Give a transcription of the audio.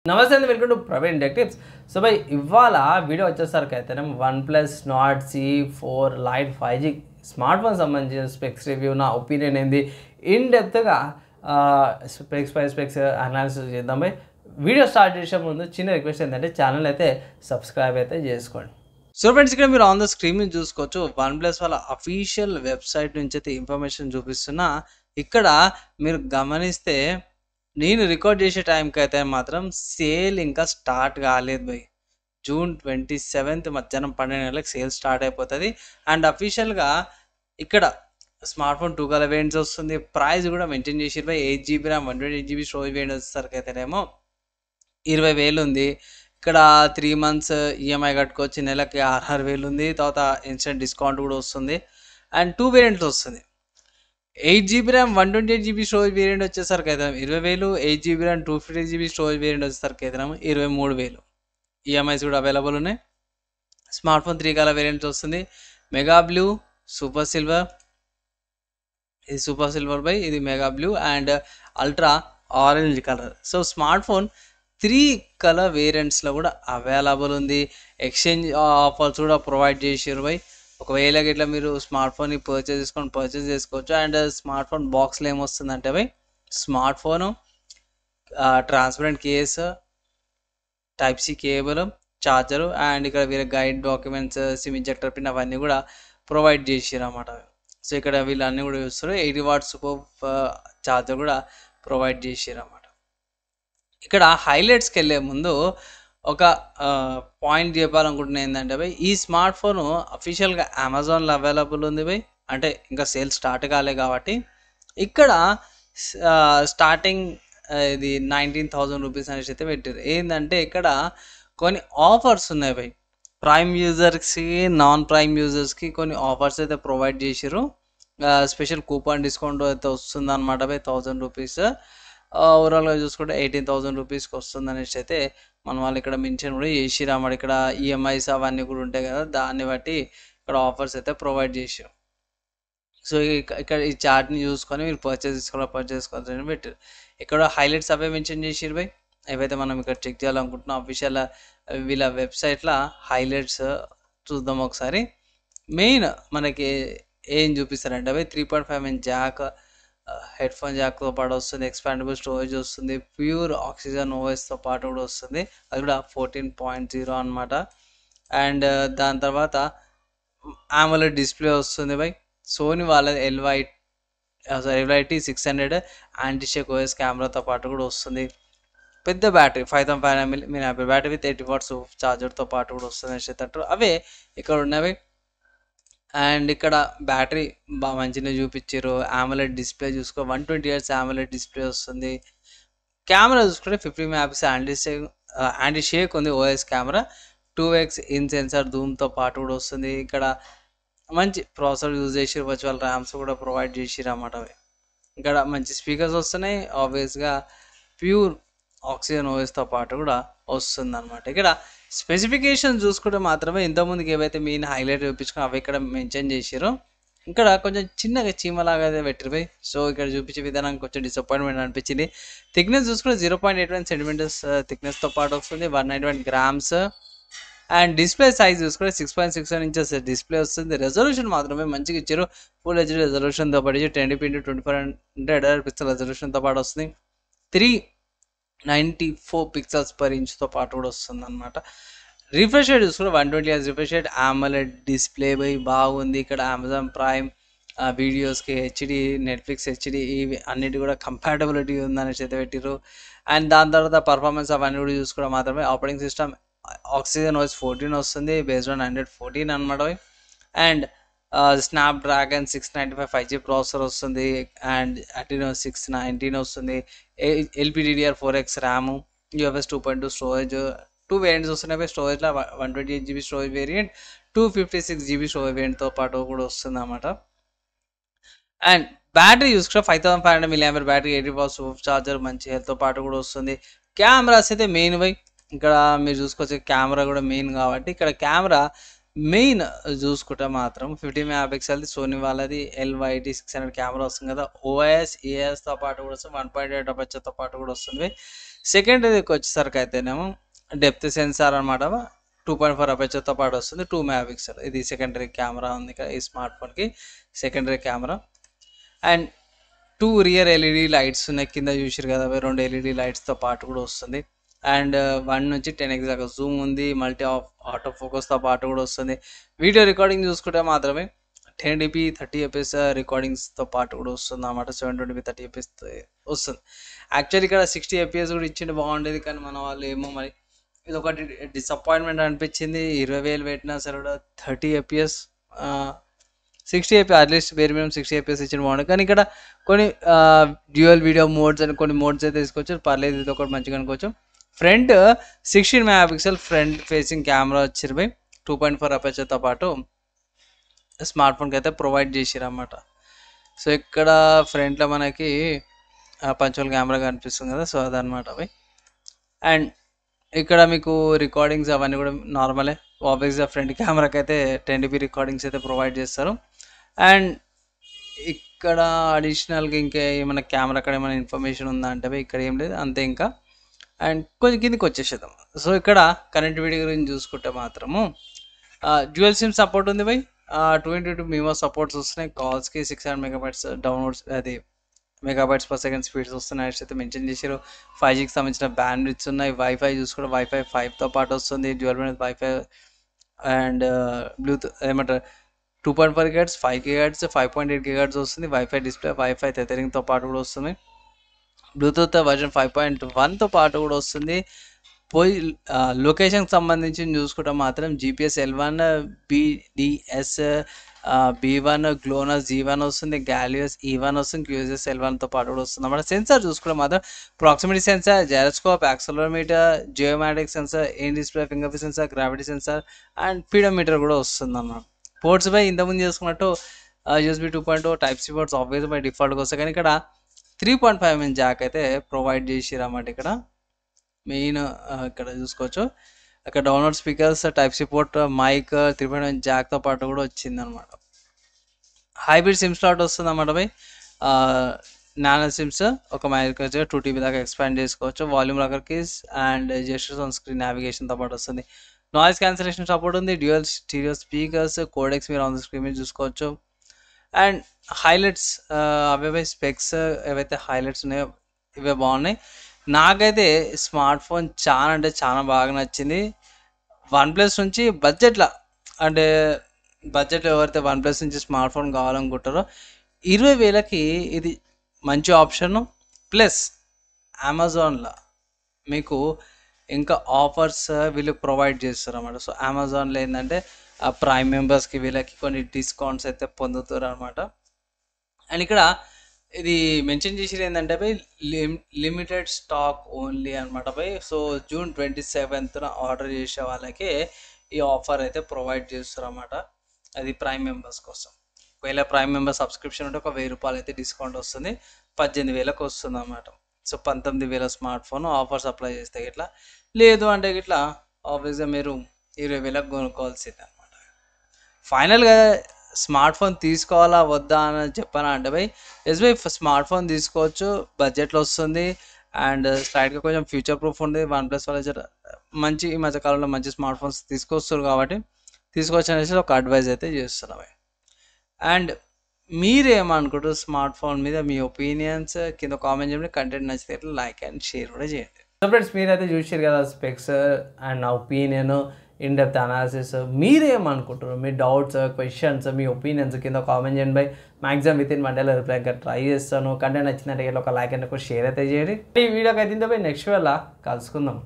నమస్తే అండి, welcome to Praveen tech tips. So by ఇవాళ వీడియో వచ్చేసరికి అయితే one plus not C4 light 5G smart phone సంబంధించిన స్పెక్స్ రివ్యూ, నా ఒపీనియన్ ఏంది, ఇన్ డెప్త్గా స్పెక్స్ అనాలిసిస్ చేద్దాం. బై వీడియో స్టార్ట్ చేసే ముందు చిన్న రిక్వెస్ట్ ఏంటంటే ఛానల్ అయితే సబ్స్క్రైబ్ అయితే చేసుకోండి. సో ఫ్రెండ్స్, ఇక్కడ మీరు ఆన్ ద స్క్రీన్ నుంచి చూసుకోవచ్చు, వన్ ప్లస్ వాళ్ళ అఫీషియల్ వెబ్సైట్ నుంచి అయితే ఇన్ఫర్మేషన్ చూపిస్తున్నా. ఇక్కడ మీరు గమనిస్తే నేను రికార్డ్ చేసే టైంకి అయితే మాత్రం సేల్ ఇంకా స్టార్ట్ కాలేదు బై. June 27 మధ్యాహ్నం 12 గంటలకు సేల్ స్టార్ట్ అయిపోతుంది. అండ్ అఫీషియల్గా ఇక్కడ స్మార్ట్ ఫోన్ 2 కలర్ వేరియంట్స్ వస్తుంది. ప్రైస్ కూడా మెన్షన్ చేసి by 8GB RAM 128GB storage variant వచ్చేసరికి అయితేనేమో 20,000 ఉంది. ఇక్కడ 3 months ఈఎంఐ కట్టుకోవచ్చు, నెలకి 6,000 ఉంది. తర్వాత ఇన్స్టెంట్ డిస్కౌంట్ కూడా వస్తుంది. అండ్ 2 వేరియంట్స్ వస్తుంది. 8GB RAM 128GB storage variant వచ్చేసరికి అయితే 20,000, 8GB RAM 256GB storage variant వచ్చేసరికి అయితే 23,000. ఈఎంఐస్ కూడా అవైలబుల్ ఉన్నాయి. స్మార్ట్ ఫోన్ 3 కలర్ వేరియంట్స్ వస్తుంది. మెగా బ్లూ, సూపర్ సిల్వర్, ఇది సూపర్ సిల్వర్ బై, ఇది mega blue and ultra orange colour. So smartphone 3 colour వేరియంట్స్లో కూడా అవైలబుల్ ఉంది. ఎక్స్చేంజ్ ఆఫర్స్ కూడా ప్రొవైడ్ చేసారు బై. ఒకవేళ ఇట్లా మీరు స్మార్ట్ ఫోన్ని పర్చేజ్ చేసుకోవచ్చు. అండ్ స్మార్ట్ ఫోన్ బాక్స్లో ఏమొస్తుందంటే బై, smartphone, transparent case, type C cable, charger, and ఇక్కడ వీళ్ళ guide documents, SIM injector pin అవన్నీ కూడా ప్రొవైడ్ చేసారు అన్నమాట. సో ఇక్కడ వీళ్ళు అన్నీ కూడా చూస్తారు. 80 వాట్స్ సూపర్ చార్జర్ కూడా ప్రొవైడ్ చేసారు అన్నమాట. ఇక్కడ హైలైట్స్కి వెళ్ళే ముందు ఒక పాయింట్ చెప్పాలనుకుంటున్నా ఏంటంటే బై, ఈ స్మార్ట్ ఫోన్ అఫీషియల్గా అమెజాన్లో అవైలబుల్ ఉంది బై. అంటే ఇంకా సేల్ స్టార్ట్ కాలే కాబట్టి ఇక్కడ స్టార్టింగ్ ఇది 19,000 రూపీస్ అనేసి అయితే పెట్టారు. ఏంటంటే ఇక్కడ కొన్ని ఆఫర్స్ ఉన్నాయి బై. ప్రైమ్ యూజర్స్కి, నాన్ ప్రైమ్ యూజర్స్కి కొన్ని ఆఫర్స్ అయితే ప్రొవైడ్ చేసారు. స్పెషల్ కూపన్ డిస్కౌంట్ అయితే వస్తుంది అనమాట బై, 1,000 రూపీస్. ఓవరాల్గా చూసుకుంటే 18,000 రూపీస్కి వస్తుంది అనేసి అయితే మన వాళ్ళు ఇక్కడ మెన్షన్ కూడా చేసిరు అన్నమాట. ఇక్కడ ఈఎంఐస్ అవన్నీ కూడా ఉంటాయి కదా, దాన్ని బట్టి ఇక్కడ ఆఫర్స్ అయితే ప్రొవైడ్ చేసారు. సో ఇక్కడ ఈ చార్ట్ని చూసుకొని మీరు పర్చేస్ చేసుకోవాలని పెట్టారు. ఇక్కడ హైలైట్స్ అవే మెన్షన్ చేసిరు బై. ఏవైతే మనం ఇక్కడ చెక్ చేయాలనుకుంటున్నాం అఫీషియల్ వీళ్ళ వెబ్సైట్లో హైలైట్స్ చూద్దాం ఒకసారి. మెయిన్ మనకి ఏం చూపిస్తారంటే అవి 3.5mm జాక్, హెడ్ ఫోన్ జాక్తో పాటు వస్తుంది. ఎక్స్పాండబుల్ స్టోరేజ్ వస్తుంది. ప్యూర్ ఆక్సిజన్ ఓఎస్తో పాటు కూడా వస్తుంది. అది కూడా 14.0 అనమాట. అండ్ దాని తర్వాత AMOLED డిస్ప్లే వస్తుంది బై. సోనీ వాళ్ళ LYT 600 యాంటీ షేక్ ఓఎస్ కెమెరాతో పాటు కూడా వస్తుంది. పెద్ద battery 5,500 mAh battery with 80 watts ఛార్జర్తో పాటు కూడా వస్తుంది అనేసి అవే ఇక్కడ ఉన్నవి. అండ్ ఇక్కడ బ్యాటరీ బాగా మంచిగా చూపించారు. AMOLED డిస్ప్లే చూసుకో, 120Hz AMOLED డిస్ప్లే వస్తుంది. కెమెరా చూసుకుంటే 50 MP యాంటీ షేక్ ఉంది ఓఎస్ కెమెరా. 2x ఇన్ సెన్సార్ జూమ్తో పాటు కూడా వస్తుంది. ఇక్కడ మంచి ప్రాసెసర్ యూజ్ చేసి వర్చువల్ ర్యామ్స్ కూడా ప్రొవైడ్ చేసిరు అన్నమాట. ఇక్కడ మంచి స్పీకర్స్ వస్తున్నాయి. ఆబ్వియస్గా ప్యూర్ ఆక్సిజన్ ఓఎస్తో పాటు కూడా వస్తుంది అనమాట. ఇక్కడ స్పెసిఫికేషన్ చూసుకుంటే మాత్రమే ఇంతకుముందుకు ఏవైతే మెయిన్ హైలైట్ చూపించుకుని అవి ఇక్కడ మెన్షన్ చేసారు. ఇక్కడ కొంచెం చిన్నగా చీమలాగా అయితే పెట్టారు బై. సో ఇక్కడ చూపించే విధానం కొంచెం డిసప్పాయింట్మెంట్ అనిపించింది. థిక్నెస్ చూసుకుంటే 0.81 సెంటీమీటర్స్ థిక్నెస్తో పాటు వస్తుంది. 191 grams. అండ్ డిస్ప్లే సైజ్ చూసుకుంటే 6.61 inches డిస్ప్లే వస్తుంది. రెజల్యూషన్ మాత్రమే మంచిగా ఇచ్చారు. ఫుల్ హెచ్డీ రెజల్యూషన్తో పాటు 1080x2400 పిక్సెల్ రెజల్యూషన్తో పాటు వస్తుంది. 394 pixels per inchతో పాటు కూడా వస్తుంది అనమాట. రిఫ్రెష్ రేట్ చూసుకుంటే 120Hz refresh rate. AMOLED display by బాగుంది. ఇక్కడ అమెజాన్ ప్రైమ్ వీడియోస్కి హెచ్డి, నెట్ఫ్లిక్స్ హెచ్డి ఇవి అన్నిటి కూడా కంపాటబిలిటీ ఉందనేసి అయితే పెట్టారు. అండ్ దాని తర్వాత పర్ఫార్మెన్స్ అవన్నీ కూడా చూసుకుంటే మాత్రమే ఆపరేటింగ్ సిస్టమ్ ఆక్సిజన్ OS 14 వస్తుంది, బేస్డ్ ఆన్ 114 అనమాట. అండ్ స్నాప్డ్రాగన్ 695 5G ప్రాసెసర్ వస్తుంది. అండ్ Adreno 619 వస్తుంది. LPDDR4X RAM, UFS 2.2 storage. 2 variants వస్తున్నాయి. స్టోరేజ్లో 128GB storage variant, 256GB storage వేరియంట్తో పాటు కూడా వస్తుంది అన్నమాట. అండ్ బ్యాటరీ చూసుకుంటే 5,500 mAh బ్యాటరీ, 80 వాట్స్ ఛార్జర్, మంచి హెల్త్తో పాటు కూడా వస్తుంది. కెమెరాస్ అయితే మెయిన్ బై. ఇక్కడ మీరు చూసుకోవచ్చు కెమెరా కూడా మెయిన్ కాబట్టి ఇక్కడ కెమెరా మెయిన్ చూసుకుంటే మాత్రం 50 మెగా పిక్సెల్ది సోనీ వాళ్ళది LYT 600 కెమెరా వస్తుంది కదా, ఓఎస్ ఏఎస్తో పాటు కూడా వస్తుంది, 1.8 అపర్చర్తో పాటు కూడా వస్తుంది. సెకండరీకి వచ్చేసరికి అయితేనేమో డెప్త్ సెన్సార్ అనమాట, 2.4 అపర్చర్తో పాటు వస్తుంది, 2 మెగా పిక్సెల్. ఇది సెకండరీ కెమెరా ఉంది కదా ఈ స్మార్ట్ ఫోన్కి, secondary camera. And 2 rear LED lights ఉన్నాయి కింద చూసారు కదా, 2 ఎల్ఈడి లైట్స్తో పాటు కూడా వస్తుంది. అండ్ 1 నుంచి 10x దాకా జూమ్ ఉంది, మల్టీ ఆటో ఫోకస్తో పాటు కూడా వస్తుంది. వీడియో రికార్డింగ్ చూసుకుంటే మాత్రమే 1080p 30fps రికార్డింగ్స్తో పాటు కూడా వస్తుంది అన్నమాట. 720p 30fps వస్తుంది. యాక్చువల్లీ ఇక్కడ 60fps కూడా ఇచ్చింటే బాగుండేది, కానీ మన వాళ్ళు ఏమో మరి ఇది ఒకటి డిసప్పాయింట్మెంట్ అనిపించింది. 20,000 పెట్టినా సరే కూడా 30fps 60fps అట్లీస్ట్ వేరే మేము 60fps ఇచ్చిన బాగుంటుంది. కానీ ఇక్కడ కొన్ని డ్యూయల్ వీడియో మోడ్స్ అని కొన్ని మోడ్స్ అయితే తీసుకోవచ్చు, పర్లేదు, ఇది ఒకటి మంచిగా అనుకోవచ్చు. Front 16 mega pixel front facing camera వచ్చారు బై, 2.4 అపర్చర్తో పాటు స్మార్ట్ ఫోన్కి అయితే ప్రొవైడ్ చేసిరు అన్నమాట. సో ఇక్కడ ఫ్రంట్లో మనకి పంచువల్ కెమెరా కనిపిస్తుంది కదా, సో అదనమాట బై. అండ్ ఇక్కడ మీకు రికార్డింగ్స్ అవన్నీ కూడా నార్మలే, ఆబ్వియస్గా ఫ్రంట్ కెమెరాకి అయితే 1080p రికార్డింగ్స్ అయితే ప్రొవైడ్ చేస్తారు. అండ్ ఇక్కడ అడిషనల్గా ఇంకా ఏమైనా కెమెరా అక్కడ ఏమైనా ఇన్ఫర్మేషన్ ఉందా అంటే ఇక్కడ ఏం లేదు, అంతే ఇంకా. అండ్ కొంచెం కిందికి వచ్చేసేద్దాం. సో ఇక్కడ కనెక్టివిటీ గురించి చూసుకుంటే మాత్రము డ్యూయల్ సిమ్ సపోర్ట్ ఉంది బై, 22 మీమో సపోర్ట్స్ వస్తున్నాయి. కాల్స్కి 600 మెగాబైట్స్ డౌన్లోడ్స్, అది మెగాబైట్స్ పర్ సెకండ్ స్పీడ్స్ వస్తున్నాయి అయితే మెన్షన్ చేశారు. 5Gకి సంబంధించిన బ్యాండ్ విడ్స్ ఉన్నాయి. వైఫై చూసుకుంటే వైఫై 5తో పాటు వస్తుంది, dual band wifi. And Bluetooth ఏమంటారు 2.4 GHz, 5 GHz, 5.8 GHz వస్తుంది. వైఫై డిస్ప్లే, వైఫై టెథరింగ్తో పాటు కూడా వస్తుంది. బ్లూటూత్ వర్జన్ 5.1తో పాటు కూడా వస్తుంది. పోయి లొకేషన్కి సంబంధించి చూసుకుంటే మాత్రం GPS L1, BDS B1, గ్లోనస్ G1 వస్తుంది, గాలియస్ E1 వస్తుంది, QSS L1తో పాటు కూడా వస్తుంది అన్నమాట. సెన్సార్ చూసుకుంటే మాత్రం proximity sensor, gyroscope, accelerometer, geomatic sensor, in display fingerprint sensor, gravity sensor and pedometer కూడా వస్తుంది అన్నమాట. పోర్ట్స్ బై ఇంతకుముందు చేసుకున్నట్టు USB 2.0 Type-C ports obvious by డిఫాల్ట్గా వస్తాయి, కానీ ఇక్కడ 3.5mm జాక్ అయితే ప్రొవైడ్ చేసిరు అన్నమాట. ఇక్కడ మెయిన్ ఇక్కడ చూసుకోవచ్చు, అక్కడ download speakers, Type-C port, mic, 3.5mm జాక్తో పాటు కూడా వచ్చింది అనమాట. హైబ్రిడ్ సిమ్ స్లాట్ వస్తుంది అన్నమాట బై. నానో సిమ్స్ ఒక మైక్ 2 TB దాకా ఎక్స్పాండ్ చేసుకోవచ్చు. Volume rocker keys and gestures on screen నావిగేషన్తో పాటు వస్తుంది. నాయిస్ క్యాన్సిలేషన్ సపోర్ట్ ఉంది, డ్యూయల్ స్టీరియో స్పీకర్స్, కోడెక్స్ మీరు ఆన్ ద స్క్రీన్ మీద చూసుకోవచ్చు. అండ్ హైలైట్స్ అవే స్పెక్స్ ఏవైతే హైలైట్స్ ఉన్నాయో ఇవే బాగున్నాయి. నాకైతే స్మార్ట్ ఫోన్ చాలా అంటే చాలా బాగా నచ్చింది. OnePlus నుంచి బడ్జెట్లో, అంటే బడ్జెట్లో ఎవరైతే OnePlus నుంచి స్మార్ట్ ఫోన్ కావాలనుకుంటారో 20,000కి ఇది మంచి ఆప్షను. ప్లస్ అమెజాన్లో మీకు ఇంకా ఆఫర్స్ వీళ్ళు ప్రొవైడ్ చేస్తారు అన్నమాట. సో అమెజాన్లో ఏంటంటే ప్రైమ్ మెంబర్స్కి వీళ్ళకి కొన్ని డిస్కౌంట్స్ అయితే పొందుతారు అనమాట. అండ్ ఇక్కడ ఇది మెన్షన్ చేసేది ఏంటంటే బై లిమిటెడ్ స్టాక్ ఓన్లీ అనమాట by. So June 27th order చేసే వాళ్ళకి ఈ ఆఫర్ అయితే ప్రొవైడ్ చేస్తారు అన్నమాట. అది ప్రైమ్ మెంబర్స్ కోసం. ఒకవేళ ప్రైమ్ మెంబర్ సబ్స్క్రిప్షన్ ఉంటే ఒక ₹1000 అయితే డిస్కౌంట్ వస్తుంది, 18,000కి వస్తుంది అన్నమాట. So 19,000 smart phone offers apply చేస్తే ఇట్లా, లేదు అంటే ఇట్లా ఆబ్వియస్గా మీరు 20,000కి కొనుక్కోవాల్సిందే అనమాట. ఫైనల్గా స్మార్ట్ ఫోన్ తీసుకోవాలా వద్దా అని చెప్పాను అంటే బై ఎస్బై స్మార్ట్ ఫోన్ తీసుకోవచ్చు, బడ్జెట్లో వస్తుంది అండ్ స్లైడ్గా కొంచెం ఫ్యూచర్ ప్రూఫ్ ఉంది. OnePlus వాళ్ళ మంచి ఈ మధ్యకాలంలో మంచి స్మార్ట్ ఫోన్స్ తీసుకొస్తారు కాబట్టి తీసుకోవచ్చు అనేసి ఒక అడ్వైజ్ అయితే చేస్తున్నాం. అండ్ మీరేమనుకుంటారు స్మార్ట్ ఫోన్ మీద, మీ ఒపీనియన్స్ కింద కామెంట్ చేయండి. కంటెంట్ నచ్చితే లైక్ అండ్ షేర్ కూడా చేయండి. సో ఫ్రెండ్స్, మీరైతే చూసారు కదా స్పెక్స్ అండ్ నా ఒపీనియన్, ఇన్ డెప్త్ అనాలిసిస్. మీరేమనుకుంటారు, మీ డౌట్స్, క్వశ్చన్స్, మీ ఒపీనియన్స్ కింద కామెంట్ చేయండి బై. మ్యాక్సిమం విత్ ఇన్ 1 డేలో రిప్లై ఇంకా ట్రై చేస్తాను. కంటెంట్ నచ్చిందంటే ఒక లైక్ అండ్ ఒక షేర్ అయితే చేయండి. ఈ వీడియోకి అయితే బై నెక్స్ట్ వేళ కలుసుకుందాం.